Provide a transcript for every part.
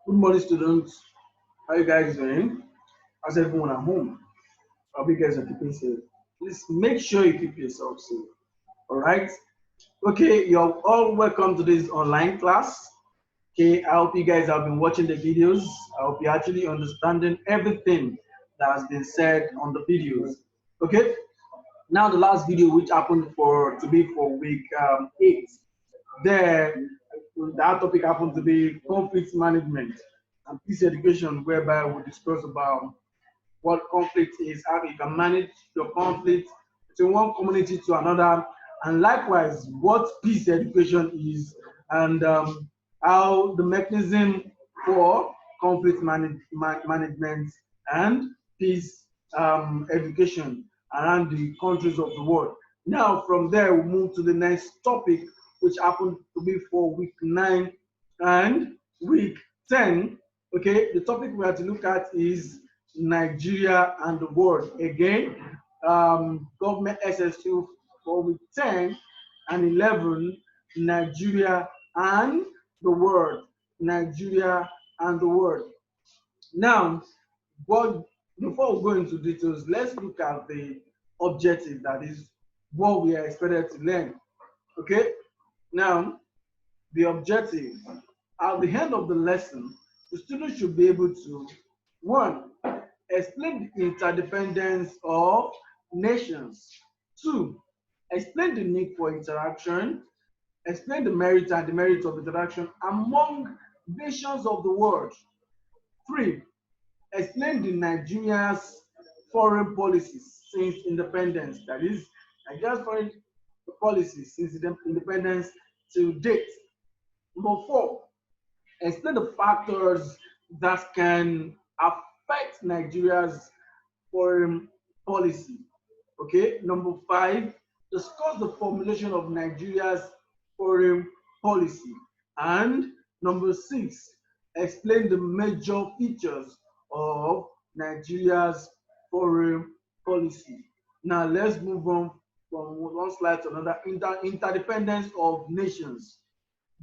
Good morning, students. How you guys doing? How's everyone at home? I hope you guys are keeping safe. Please make sure you keep yourself safe. All right. Okay, you're all welcome to this online class. Okay, I hope you guys have been watching the videos. I hope you're actually understanding everything that has been said on the videos. Okay. Now the last video, which happened for week 8, there that topic happened to be conflict management and peace education, whereby we discuss about what conflict is, how you can manage your conflict between one community to another, and likewise what peace education is, and how the mechanism for management and peace education around the countries of the world. Now, from there, we move to the next topic, which happened to be for week 9 and week 10. Okay, the topic we have to look at is Nigeria and the world. Again, government SS2 for week 10 and 11, Nigeria and the world. Nigeria and the world. Now, what before we go into details, let's look at the objective, that is what we are expected to learn. Okay, now the objective at the end of the lesson, the student should be able to: one, explain the interdependence of nations; two, explain the need for interaction; explain the merit and demerit of interaction among nations of the world; three, explain the Nigeria's foreign policies since independence, that is, Nigeria's foreign policy since independence to date; number four, explain the factors that can affect Nigeria's foreign policy. Okay, number five, discuss the formulation of Nigeria's foreign policy. And number six, explain the major features of Nigeria's foreign policy. Now let's move on from one slide to another. Interdependence of nations.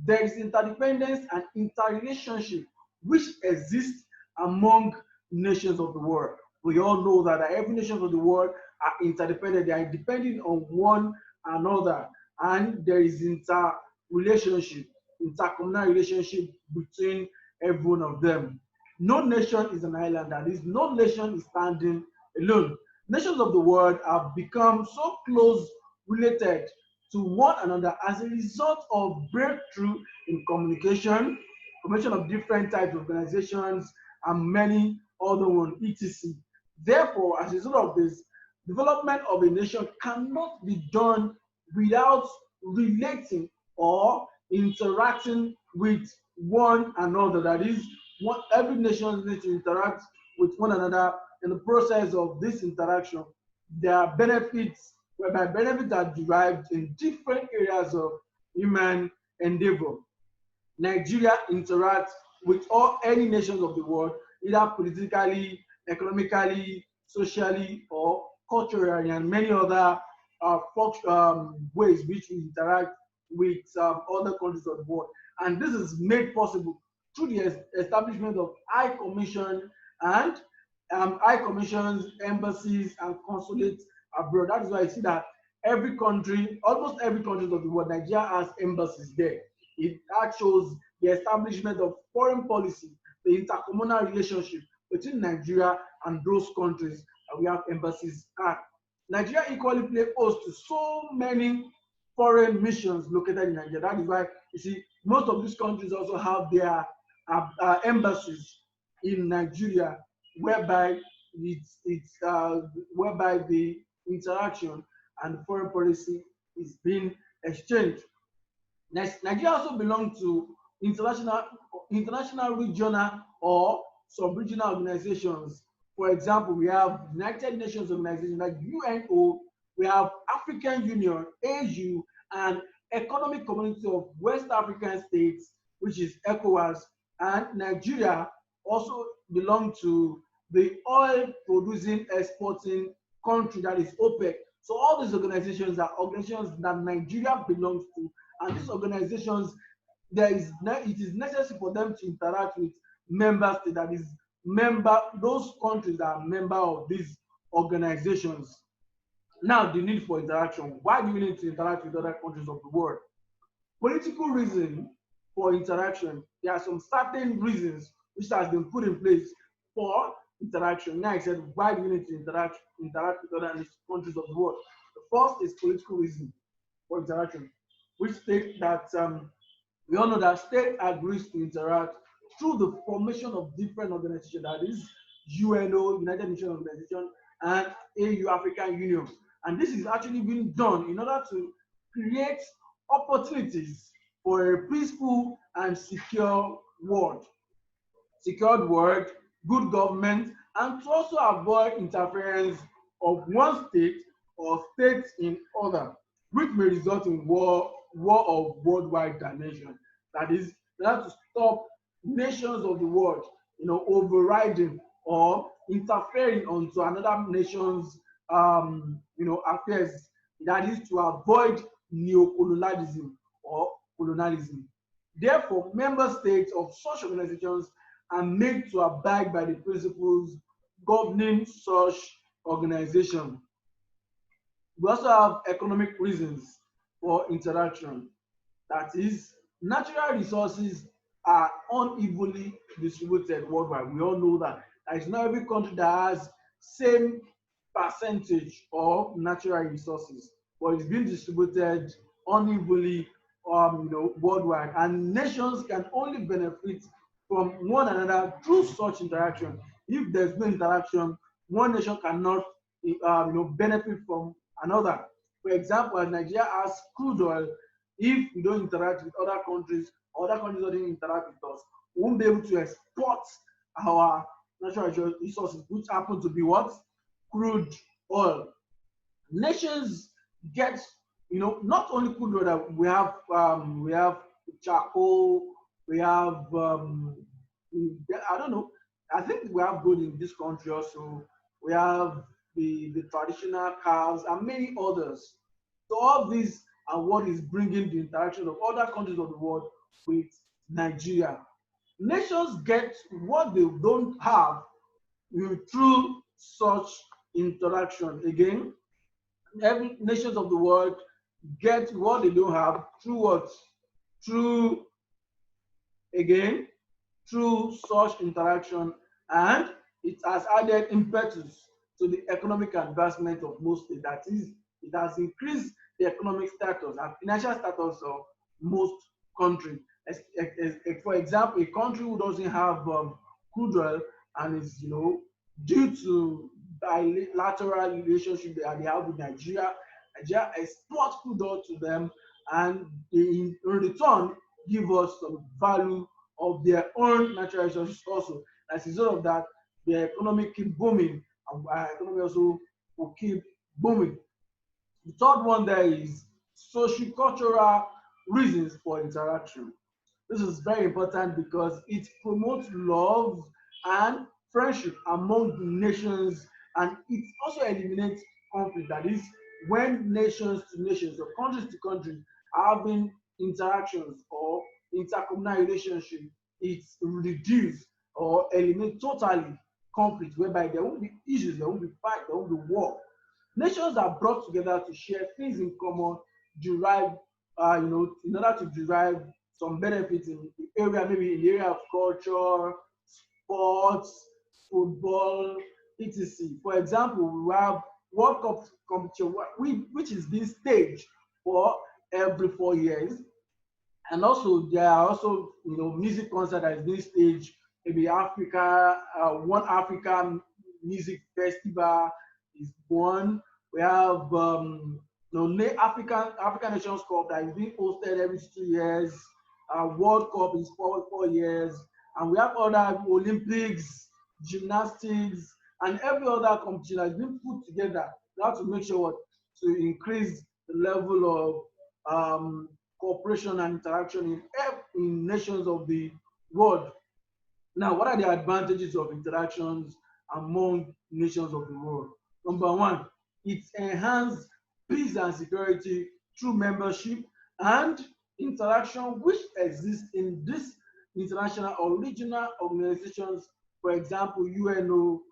There is interdependence and interrelationship which exists among nations of the world. We all know that every nation of the world are interdependent. They are depending on one another, and there is interrelationship, intercommunal relationship between every one of them. No nation is an island. That is, no nation is standing alone. Nations of the world have become so close related to one another as a result of breakthrough in communication, formation of different types of organizations, and many other ones, etc. Therefore, as a result of this, development of a nation cannot be done without relating or interacting with one another. That is, every nation needs to interact with one another. In the process of this interaction, there are benefits, whereby benefits are derived in different areas of human endeavor. Nigeria interacts with any nations of the world, either politically, economically, socially, or culturally, and many other ways which we interact with other countries of the world. And this is made possible through the establishment of high commission and high commissions, embassies, and consulates abroad. That is why I see that every country, almost every country of the world, Nigeria has embassies there. That shows the establishment of foreign policy, the intercommunal relationship between Nigeria and those countries that we have embassies at. Nigeria equally play host to so many foreign missions located in Nigeria. That is why you see most of these countries also have their embassies in Nigeria, whereby whereby the interaction and foreign policy is being exchanged. Nigeria also belongs to international, regional, or sub-regional organizations. For example, we have United Nations organizations like UNO, we have African Union, AU, and Economic Community of West African States, which is ECOWAS, and Nigeria also belong to the oil producing exporting country, that is OPEC. So all these organizations are organizations that Nigeria belongs to, and these organizations, it is necessary for them to interact with member state, that is those countries that are member of these organizations. Now, the need for interaction. Why do we need to interact with other countries of the world? Political reason for interaction. There are some certain reasons which has been put in place for interaction. Now I said, why do we need to interact with other countries of the world? The first is political reason for interaction, which states that we all know that state agrees to interact through the formation of different organizations, that is UNO, United Nations Organization, and AU, African Union. And this is actually being done in order to create opportunities for a peaceful and secure world. Secured world, good government, and to also avoid interference of one state or states in other, which may result in war of worldwide dimension. That is, they have to stop nations of the world, overriding or interfering onto another nation's, affairs. That is to avoid neocolonialism or colonialism. Therefore, member states of such organizations are made to abide by the principles governing such organization. We also have economic reasons for interaction. That is, natural resources are unevenly distributed worldwide. We all know that. There is not every country that has same percentage of natural resources, but it's being distributed unevenly, worldwide. And nations can only benefit from one another through such interaction. If there's no interaction, one nation cannot, benefit from another. For example, as Nigeria has crude oil, if we don't interact with other countries, other countries don't interact with us, we won't be able to export our natural resources, which happen to be what? Crude oil. Nations get, not only crude oil, we have charcoal, we have, I don't know, I think we have gold in this country also. We have the traditional cows and many others. So all these are what is bringing the interaction of other countries of the world with Nigeria. Nations get what they don't have through such interaction. Again, every nations of the world get what they don't have through what? Through, again, through such interaction, and it has added impetus to the economic advancement of most states. That is, it has increased the economic status and financial status of most countries. For example, a country who doesn't have crude oil and is, due to bilateral relationship that they have with Nigeria, Nigeria exports crude oil to them, and they in return give us some value of their own natural resources also. As a result of that, their economy keep booming, and our economy also will keep booming. The third one there is socio-cultural reasons for interaction. This is very important because it promotes love and friendship among nations, and it also eliminates conflict. That is, when nations to nations or countries to countries are having interactions or intercommunal relationship, it's reduced or eliminate totally conflict, whereby there won't be issues, there won't be fight, there won't be war. Nations are brought together to share things in common, derive, in order to derive some benefits in the area, maybe in the area of culture, sports, football, etc. For example, we have World Cup competition, which is being staged for every 4 years. And also there are also, music concert that is being staged, maybe Africa, one African music festival is one. We have African Nations Cup that is being hosted every 2 years. World Cup is 4 years, and we have other Olympics, gymnastics, and every other competition that is being put together. We have to make sure to increase the level of cooperation and interaction in nations of the world. Now, what are the advantages of interactions among nations of the world? Number one, it enhances peace and security through membership and interaction which exists in international or regional organizations, for example, UNO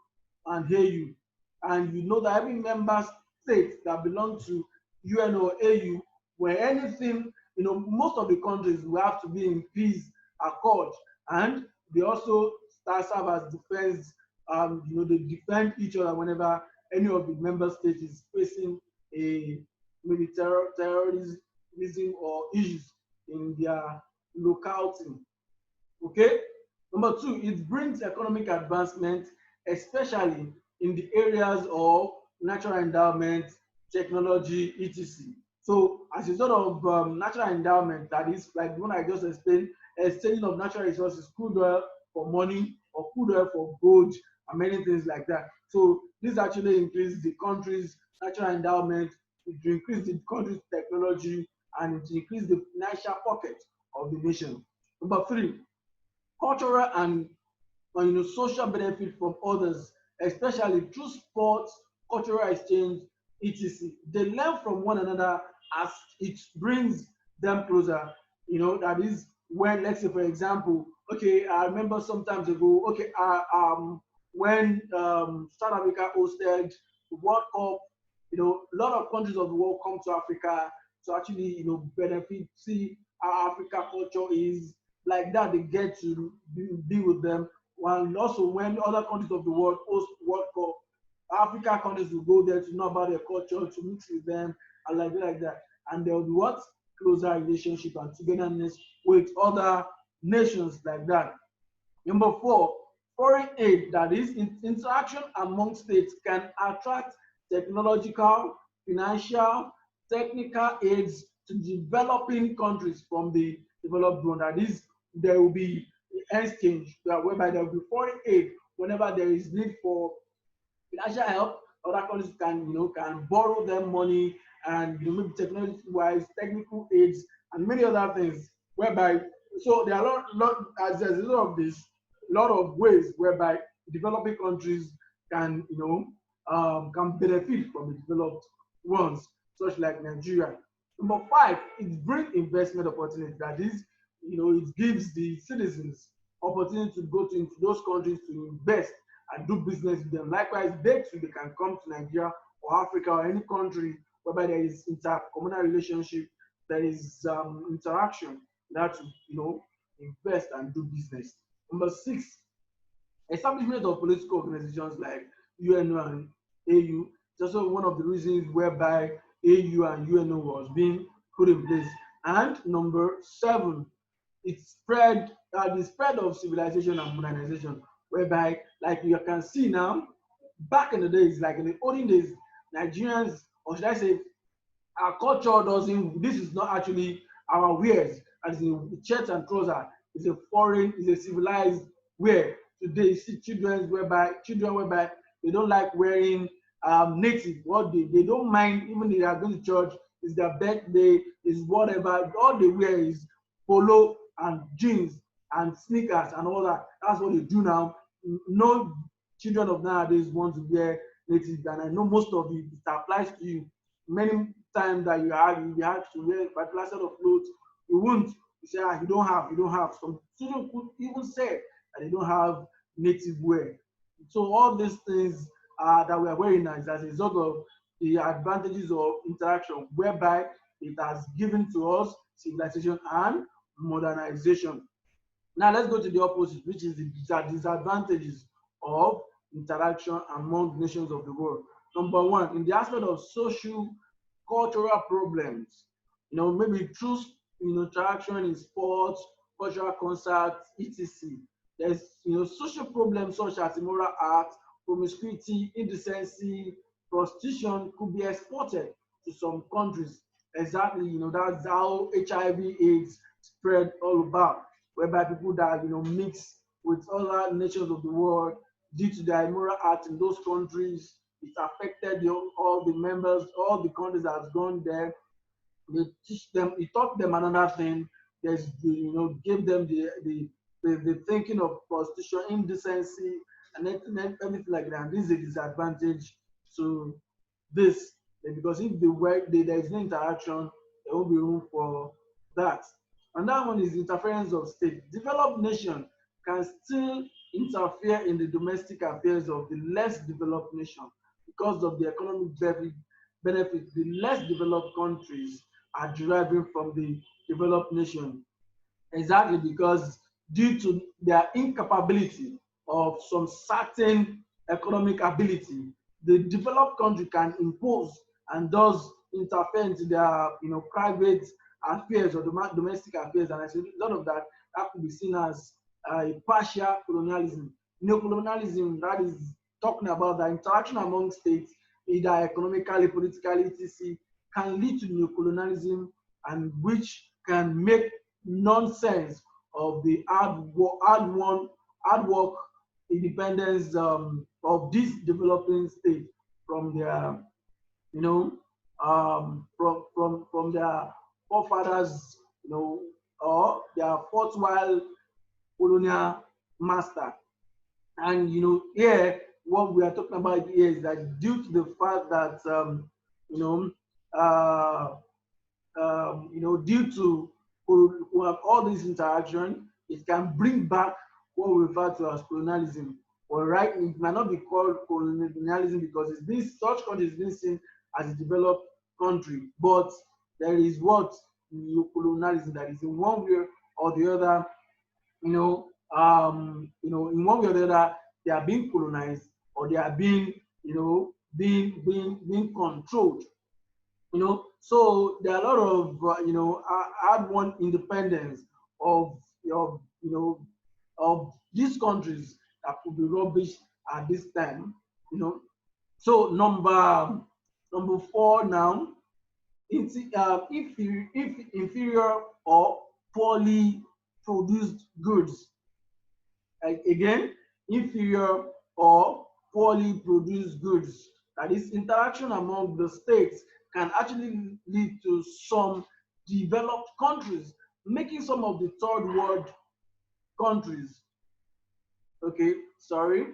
and AU. And you know that every member state that belongs to UNO or AU, when anything, most of the countries will have to be in peace accord, and they also start serve as defense. They defend each other whenever any of the member states is facing a maybe terrorism or issues in their locality. Okay. Number two, it brings economic advancement, especially in the areas of natural endowment, technology, etc. So, as a result of natural endowment, that is like the one I just explained, exchanging of natural resources, crude oil for money or crude oil for gold, and many things like that. So, this actually increases the country's natural endowment, it increase the country's technology, and it increase the financial pocket of the nation. Number three, cultural and social benefit from others, especially through sports, cultural exchange, etc. They learn from one another as it brings them closer. That is when, let's say, for example, okay, I remember sometimes ago, okay, when South Africa hosted the World Cup, a lot of countries of the world come to Africa to actually, benefit, see how Africa culture is, like that. They get to be with them. And also, when other countries of the world host World Cup, Africa countries will go there to know about their culture, to mix with them, and like that. And there will be what? Closer relationship and togetherness with other nations like that. Number four, foreign aid, that is, interaction among states can attract technological, financial, technical aids to developing countries from the developed world. That is, there will be exchange whereby there will be foreign aid whenever there is need for financial help. Other countries can borrow them money, and maybe technology wise, technical aids, and many other things. Whereby, so there are as a result of this, a lot of ways whereby developing countries can can benefit from the developed ones, such like Nigeria. Number five, it brings investment opportunity. That is, it gives the citizens opportunity to go into those countries to invest and do business with them. Likewise, they too, they can come to Nigeria or Africa or any country whereby there is intercommunal relationship, there is interaction, that to invest and do business. Number six, establishment of political organizations like UNO and AU is also one of the reasons whereby AU and UNO was being put in place. And number seven, it spread the spread of civilization and modernization, whereby, like you can see now, back in the days, like in the olden days, Nigerians, or should I say, our culture doesn't, this is not actually our wears, as in the shirt and trouser is a foreign, is a civilized wear. Today you see children whereby they don't like wearing native, what they don't mind, even if they are going to church, is their birthday, is whatever, all they wear is polo and jeans and sneakers and all that. That's what they do now. No children of nowadays want to wear native, and I know most of it applies to you. Many times that you have to wear a particular set of clothes, you won't. You say, you don't have. Some students could even say that they don't have native wear. So all these things that we are wearing now is as a result of the advantages of interaction, whereby it has given to us civilization and modernization. Now let's go to the opposite, which is the disadvantages of interaction among nations of the world. Number one, in the aspect of social cultural problems, maybe through interaction in sports, cultural concerts, etc. There's social problems such as immoral acts, promiscuity, indecency, prostitution could be exported to some countries. Exactly, that's how HIV/AIDS spread all about, whereby people that mix with other nations of the world due to their immoral acts in those countries. It affected all the members, all the countries that has gone there. They teach them, it taught them another thing. There's gave them the thinking of prostitution, indecency, and everything like that. And this is a disadvantage to this, because if there is no interaction, there won't be room for that. And that one is interference of state. Developed nation can still interfere in the domestic affairs of the less developed nation because of the economic benefit the less developed countries are deriving from the developed nation. Exactly, because due to their incapability of some certain economic ability, the developed country can impose and thus interfere into their private affairs or domestic affairs. And as a result of that, that could be seen as a partial colonialism. Neocolonialism, that is talking about the interaction among states, either economically, politically, etc., can lead to neocolonialism, and which can make nonsense of the hard work independence of this developing state from their from their forefathers, or their fourth while colonial master. And here what we are talking about here is that due to the fact that you know uh, due to all this interaction, it can bring back what we refer to as colonialism. But right, it might not be called colonialism because it's been such country is being seen as a developed country, but there is what colonialism that is in one way or the other, in one way or the other, they are being colonized or they are being, being controlled. So there are a lot of hard won independence of of these countries that could be rubbish at this time. So number four now, if inferior or poorly produced goods. Again, inferior or poorly produced goods. That is, interaction among the states can actually lead to some developed countries, making some of the third world countries. Okay, sorry.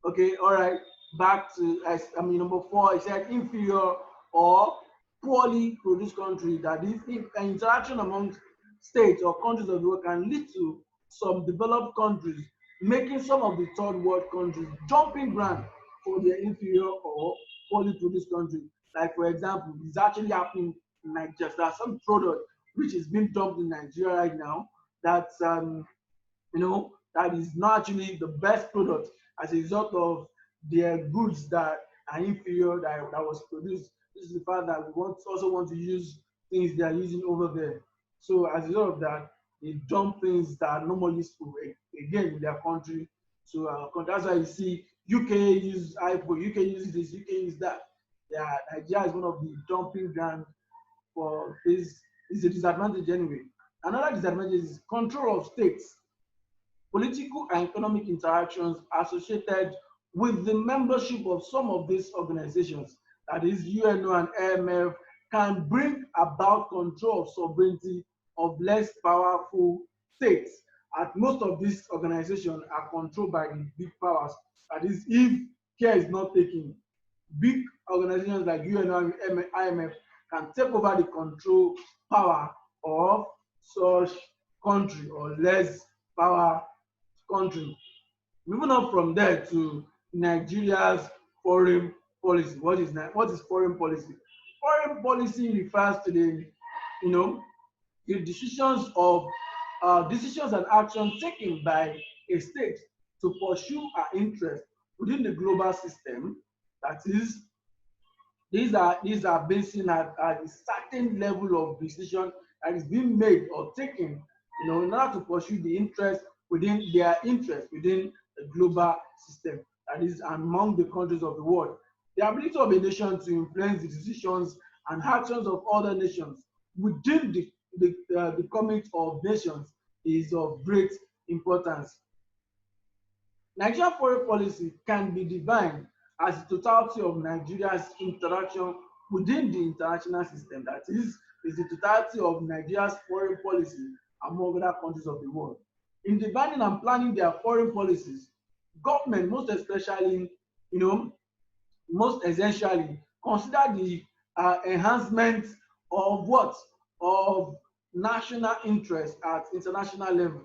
Okay, all right. Back to number four. I said inferior or poorly produced country. That is, if an interaction among states or countries of the world can lead to some developed countries making some of the third world countries jumping ground for their inferior or poorly produced country. Like for example, it's actually happening in Nigeria. There's some product which is being dumped in Nigeria right now that that is not actually the best product as a result of their goods that are inferior that was produced. This is the fact that we also want to use things they are using over there. So as a result of that, they dump things that are not more useful again in their country. So that's why you see UK use iPhone, UK uses this, UK use that. Yeah, Nigeria is one of the dumping ground for this. Is a disadvantage anyway. Another disadvantage is control of states. Political and economic interactions associated with the membership of some of these organizations, that is UNO and AMF, can bring about control of sovereignty of less powerful states. And most of these organizations are controlled by the big powers. That is, if care is not taken, big organizations like UNO and IMF can take over the control power of such country or less power country. Moving on from there to Nigeria's foreign policy. What is foreign policy? Foreign policy refers to the decisions and actions taken by a state to pursue her interest within the global system. That is, these are basing at a certain level of decision that is being made or taken, in order to pursue the interest within their interest within the global system, that is among the countries of the world. The ability of a nation to influence the decisions and actions of other nations within the commit of nations is of great importance. Nigerian foreign policy can be defined as the totality of Nigeria's interaction within the international system. That is the totality of Nigeria's foreign policy among other countries of the world. In defining and planning their foreign policies, government most especially, most essentially consider the enhancement of what? Of national interest at international level.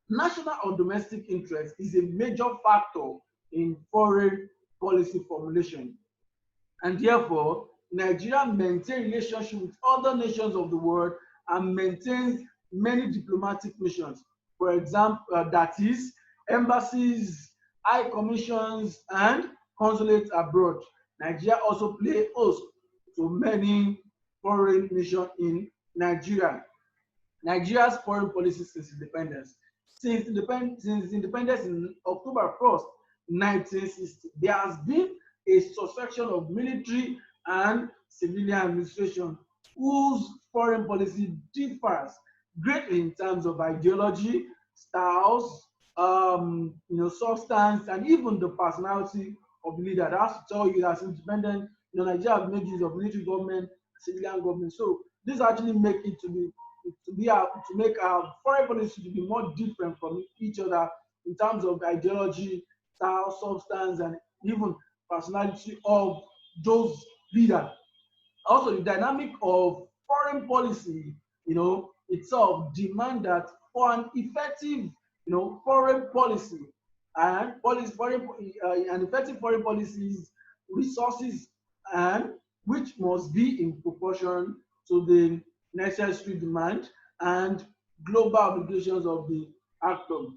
National or domestic interest is a major factor in foreign policy formulation, and therefore Nigeria maintains relationship with other nations of the world and maintains many diplomatic missions. For example, that is embassies, high commissions, and consulates abroad. Nigeria also play host to many foreign missions in Nigeria. Nigeria's foreign policy since independence. Since independence in October 1st, 1960, there has been a succession of military and civilian administration whose foreign policy differs greatly in terms of ideology, styles, substance, and even the personality of the leader. That's to tell you that independent, Nigeria have made use of military government, civilian government. So this actually make it to make our foreign policy to be more different from each other in terms of ideology, style, substance, and even personality of those leaders. Also, the dynamic of foreign policy, itself demand that for an effective, foreign policy and an effective foreign policies, resources, and which must be in proportion to the necessary demand and global obligations of the actor.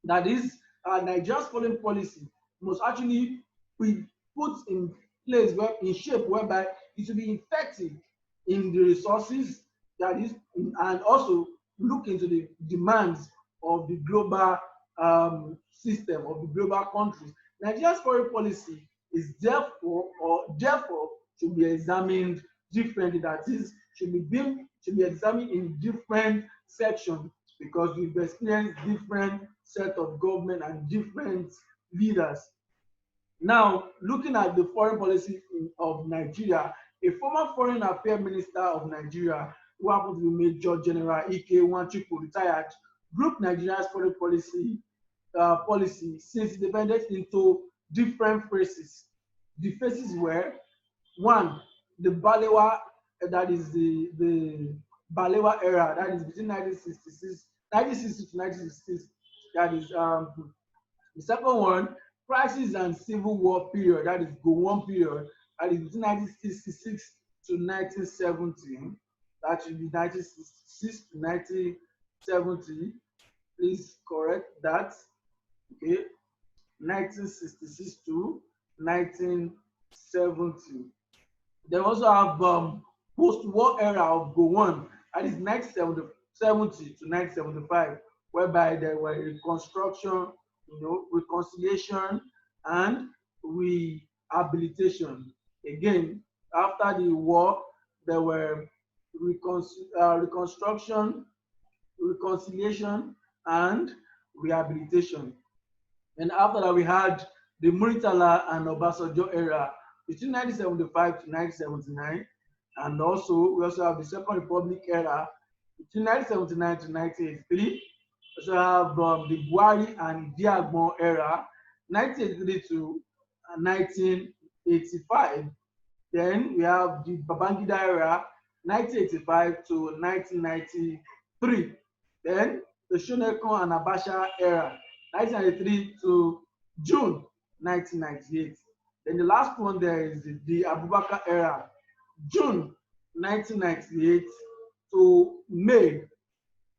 That is, Nigeria's foreign policy must actually be put in place, in shape whereby it will be effective in the resources, that is, and also look into the demands of the global system, of the global countries. Nigeria's foreign policy is therefore should be examined differently. That is, should be examined in different sections, because we've experienced different set of government and different leaders. Now, looking at the foreign policy of Nigeria, a former foreign affairs minister of Nigeria, who happened to be Major General Ike Nwachukwu, retired, grouped Nigeria's foreign policy since independence into different phases. The phases were: one, the Balewa, that is the Balewa era, that is between 1960 to 1966. That is the second one, crisis and civil war period, that is Gowon period, that is between 1966 to 1970. That should be 1966 to 1970. Please correct that. Okay, 1966 to 1970. They also have post-war era of Gowon, that is 1970 to 1975, whereby there were reconstruction, reconciliation, and rehabilitation. Again, after the war, there were reconstruction, reconciliation, and rehabilitation. And after that, we had the Muritala and Obasanjo era between 1975 to 1979. And also, we also have the Second Republic era between 1979 to 1983. We also have the Buhari and Diagbon era, 1983 to 1985. Then we have the Babangida era, 1985 to 1993. Then the Shonekon and Abacha era, 1993 to June 1998. Then the last one there is the Abubakar era, June 1998 to May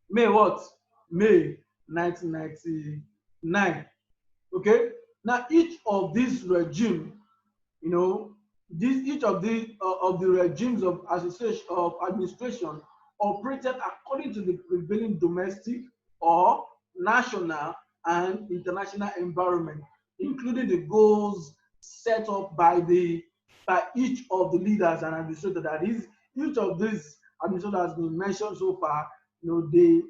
what? May 1999. Okay. Now each of these regime, each of the regimes of association of administration operated according to the prevailing domestic or national and international environment, including the goals set up by each of the leaders and administrators. That is, each of these administrators has been mentioned so far. They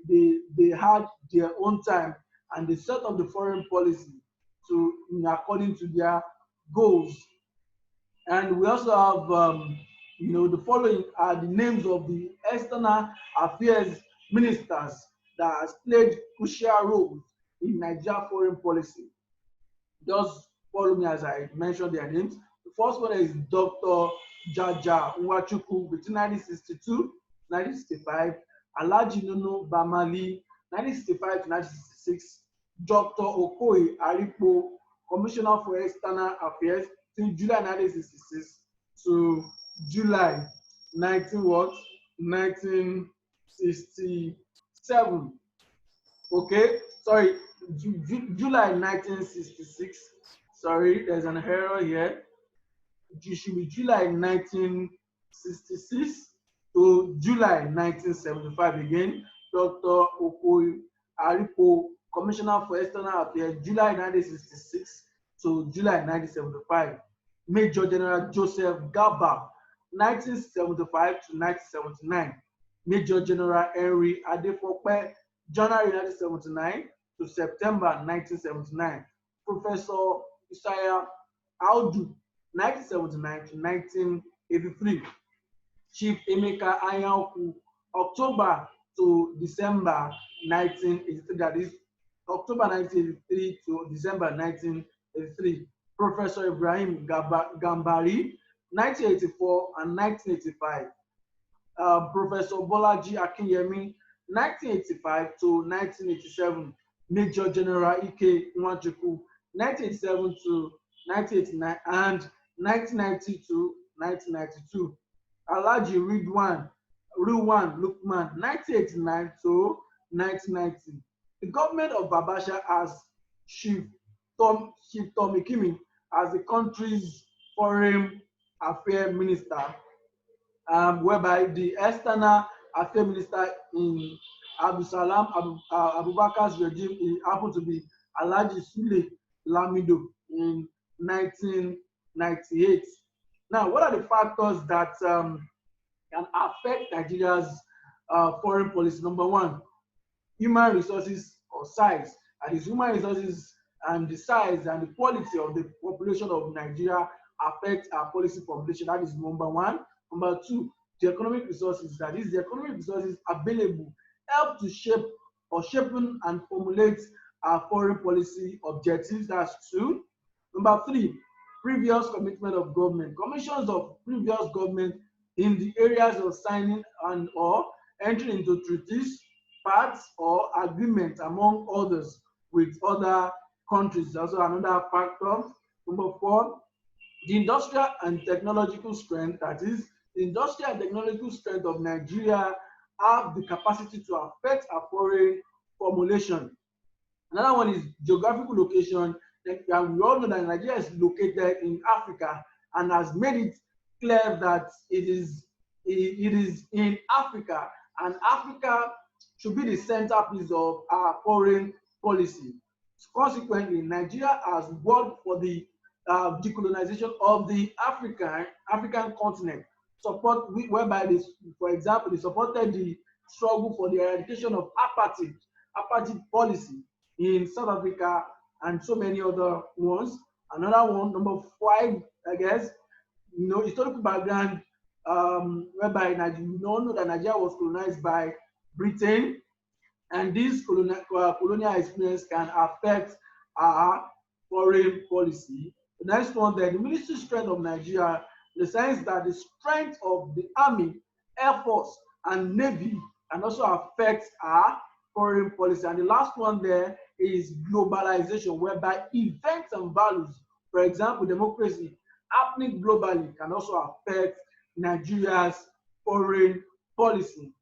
had their own time, and they set up the foreign policy according to their goals. And we also have, the following are the names of the external affairs ministers that has played crucial roles in Nigeria foreign policy. Just follow me as I mention their names. The first one is Dr. Jaja Nwachukwu between 1962 to 1965. Alhaji Nunu Bamali, 1965 to 1966, Dr. Okoye Aripo, Commissioner for External Affairs, till July 1966 to July 19 what? 1967. Okay, sorry, July 1966. Sorry, there's an error here. It should be July 1966 to July 1975 again. Dr. Okoye Aripo, Commissioner for External Affairs, July 1966 to July 1975. Major General Joseph Gaba, 1975 to 1979. Major General Henry Adefope, January 1979 to September 1979. Professor Isaiah Audu, 1979 to 1983. Chief Emeka Anyaoku, October to December 1983, that is October 1983 to December 1983. Professor Ibrahim Gambari, 1984 and 1985. Professor Bolaji Akinyemi, 1985 to 1987. Major General Ike Nwachukwu, 1987 to 1989 and 1990 to 1992. Alhaji Ridwan Lukman, 1989 to 1990. The government of Babasha has Chief Tommy Kimi as the country's foreign affairs minister, whereby the external affairs minister in Abubakar's regime, he happened to be Alhaji Sule Lamido in 1998. Now, what are the factors that can affect Nigeria's foreign policy? Number one, human resources or size. And it's human resources and the size and the quality of the population of Nigeria affect our policy formulation. That is number one. Number two, the economic resources. That is, the economic resources available help to shape or sharpen and formulate our foreign policy objectives. That's two. Number three, previous commitment of government. Commissions of previous government in the areas of signing and or entering into treaties, pacts or agreements among others with other countries. Also another factor. Number four, the industrial and technological strength. That is, the industrial and technological strength of Nigeria have the capacity to affect our foreign formulation. Another one is geographical location. And we all know that Nigeria is located in Africa and has made it clear that it is in Africa, and Africa should be the centerpiece of our foreign policy. Consequently, Nigeria has worked for the decolonization of the African continent, whereby this, for example, they supported the struggle for the eradication of apartheid policy in South Africa and so many other ones. Another one, number five, I guess, historical background, whereby we all know that Nigeria was colonized by Britain, and this colonial experience can affect our foreign policy. The next one, then, the military strength of Nigeria, in the sense that the strength of the army, air force, and navy can also affect our foreign policy. And the last one there is globalization, whereby events and values, for example, democracy, happening globally, can also affect Nigeria's foreign policy.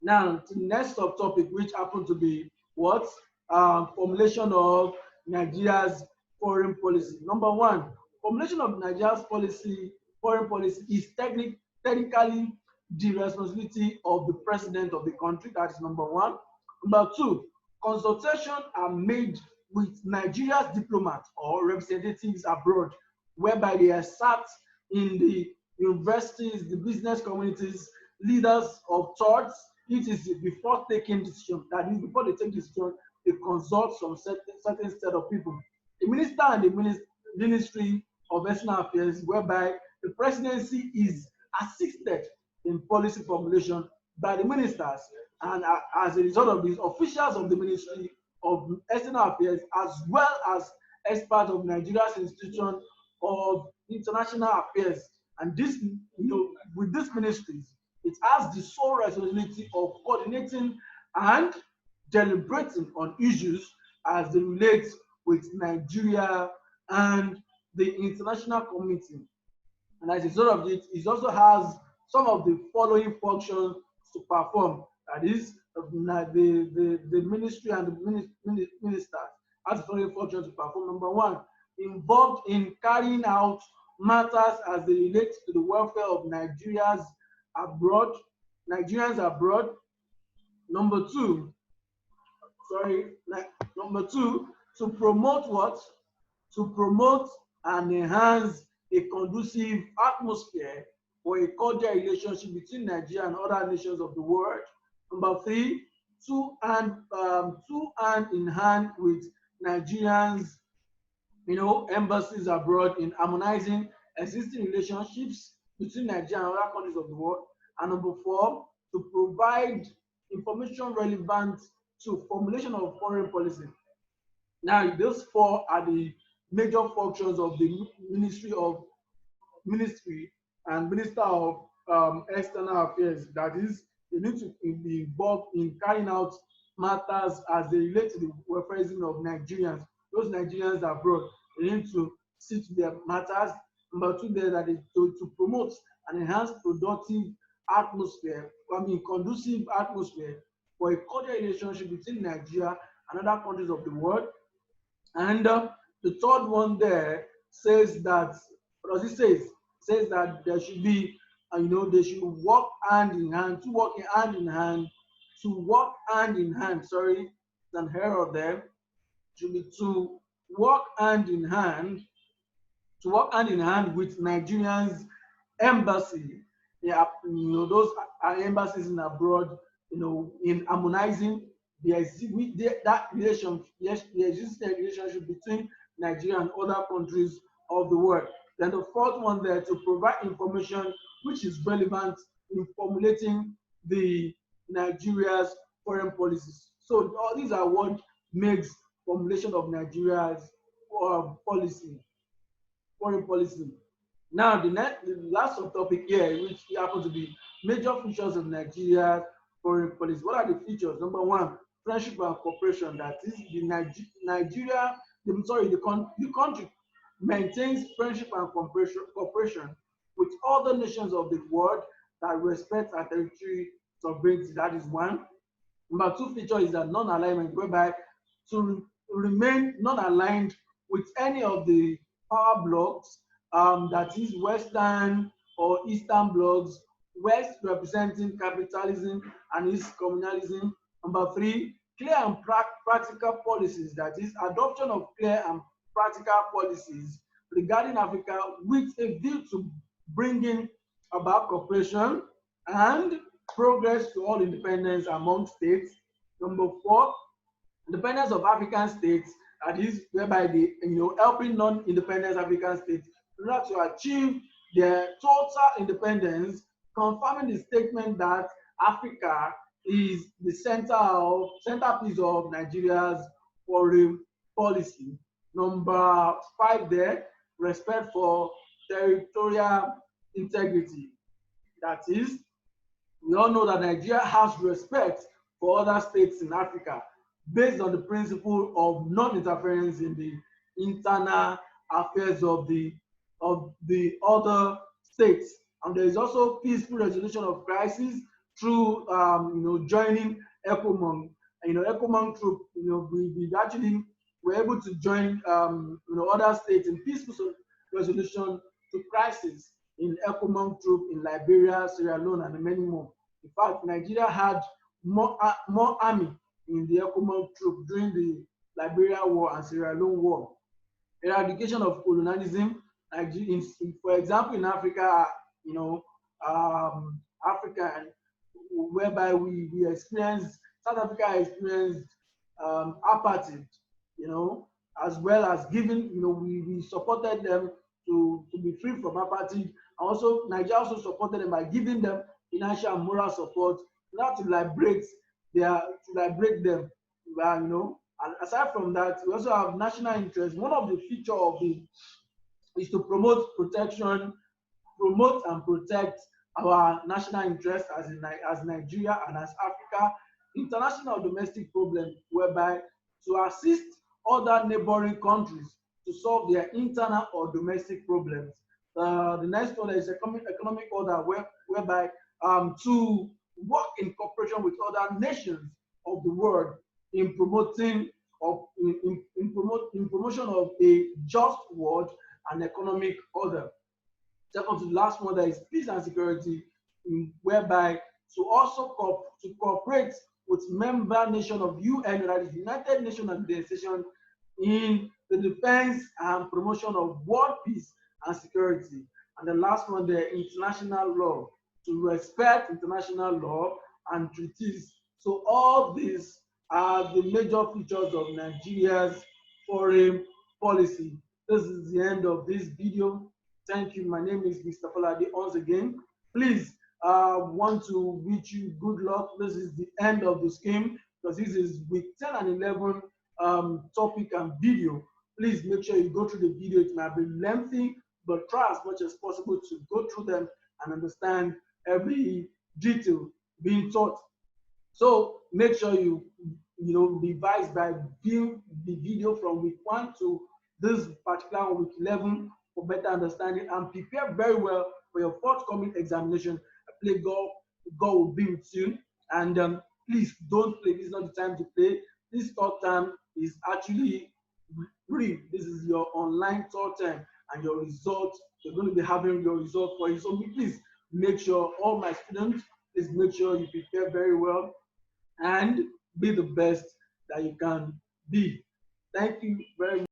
Now, to the next subtopic, which happened to be what? Formulation of Nigeria's foreign policy. Number one, formulation of Nigeria's foreign policy is technically the responsibility of the president of the country. That is number one. Number two, consultations are made with Nigeria's diplomats or representatives abroad, whereby they are sat in the universities, the business communities, leaders of thoughts. It is before taking decision. That is, before they take decision, they consult some certain set of people. The minister and the Ministry of External Affairs, whereby the presidency is assisted in policy formulation by the ministers, and as a result of this, officials of the Ministry of External Affairs, as well as experts of Nigeria's institution of international affairs. And this, with these ministries, It has the sole responsibility of coordinating and deliberating on issues as they relate with Nigeria and the international community. And as a result of it, it also has some of the following functions to perform. That is, the ministry and the ministers has the following functions to perform. Number one, involved in carrying out matters as they relate to the welfare of abroad, Nigerians abroad. Number two, number two, to promote what? To promote and enhance a conducive atmosphere for a cordial relationship between Nigeria and other nations of the world. Number three, two hand in hand with Nigerians, embassies abroad in harmonizing existing relationships between Nigeria and other countries of the world. And number four, to provide information relevant to formulation of foreign policy. Now, those four are the major functions of the ministry and minister of external affairs. That is, they need to be involved in carrying out matters as they relate to the welfare of Nigerians. Those Nigerians abroad, they need to see to their matters. Number two, there that is to promote and enhance productive atmosphere, conducive atmosphere for a cordial relationship between Nigeria and other countries of the world. And the third one there says that, what does it say? It says that there should be, they should work hand in hand, sorry, it's an error there, should be to work hand in hand, with Nigerians embassy, yeah, those are embassies in abroad, in harmonizing the existing relationship between Nigeria and other countries of the world. Then the fourth one there, to provide information which is relevant in formulating the Nigeria's foreign policies. So all these are what makes formulation of Nigeria's policy, foreign policy. Now, the last subtopic here, which happens to be major features of Nigeria's foreign policy. What are the features? Number one, friendship and cooperation. That is, the country maintains friendship and cooperation with other nations of the world that respect our territory sovereignty. That is one. Number two feature is that non-alignment, whereby to remain non-aligned with any of the power blocks, that is Western or Eastern blocks, West representing capitalism and East communalism. Number three, clear and practical policies, that is adoption of clear and practical policies regarding Africa with a view to bringing about cooperation and progress to all independence among states. Number four, independence of African states, that is whereby the helping non-independent African states in order to achieve their total independence, confirming the statement that Africa is the centerpiece of Nigeria's foreign policy. Number five there, respect for territorial integrity. That is, we all know that Nigeria has respect for other states in Africa based on the principle of non-interference in the internal affairs of the other states. And there is also peaceful resolution of crisis through joining ECOMOG. ECOMOG troop, we actually were able to join other states in peaceful resolution to crisis in ECOMOG troop in Liberia, Sierra Leone, and many more. In fact, Nigeria had more army in the ECOMOG troop during the Liberia War and Sierra Leone War. Eradication of colonialism, for example, in Africa, Africa, whereby we experienced, South Africa experienced apartheid, as well as giving, we supported them to be free from apartheid. And also, Nigeria also supported them by giving them financial and moral support not to liberate them. And aside from that, we also have national interest. One of the features of is to promote and protect our national interest as Nigeria and as Africa, international domestic problem, whereby to assist other neighboring countries to solve their internal or domestic problems. The next order is economic order, whereby to work in cooperation with other nations of the world in promoting of in promotion of a just world and economic order. Second to the last one, there is peace and security, whereby to also to cooperate with member nation of UN, that is United Nations Organization, in the defense and promotion of world peace and security. And the last one, the international law, to respect international law and treaties. So all these are the major features of Nigeria's foreign policy. This is the end of this video. Thank you. My name is Mr. Falade once again. Please, want to wish you good luck. This is the end of the scheme because this is week 10 and 11 topic and video. Please make sure you go through the video. It might be lengthy, but try as much as possible to go through them and understand every detail being taught. So make sure you revise by viewing the video from week 1 to this particular week 11 for better understanding, and prepare very well for your forthcoming examination. I pray God will be with you, and please don't play. This is not the time to play. This third time is actually free. This is your online third time, and your results, you're going to be having your result for you. So please make sure, all my students, please make sure you prepare very well and be the best that you can be. Thank you very much.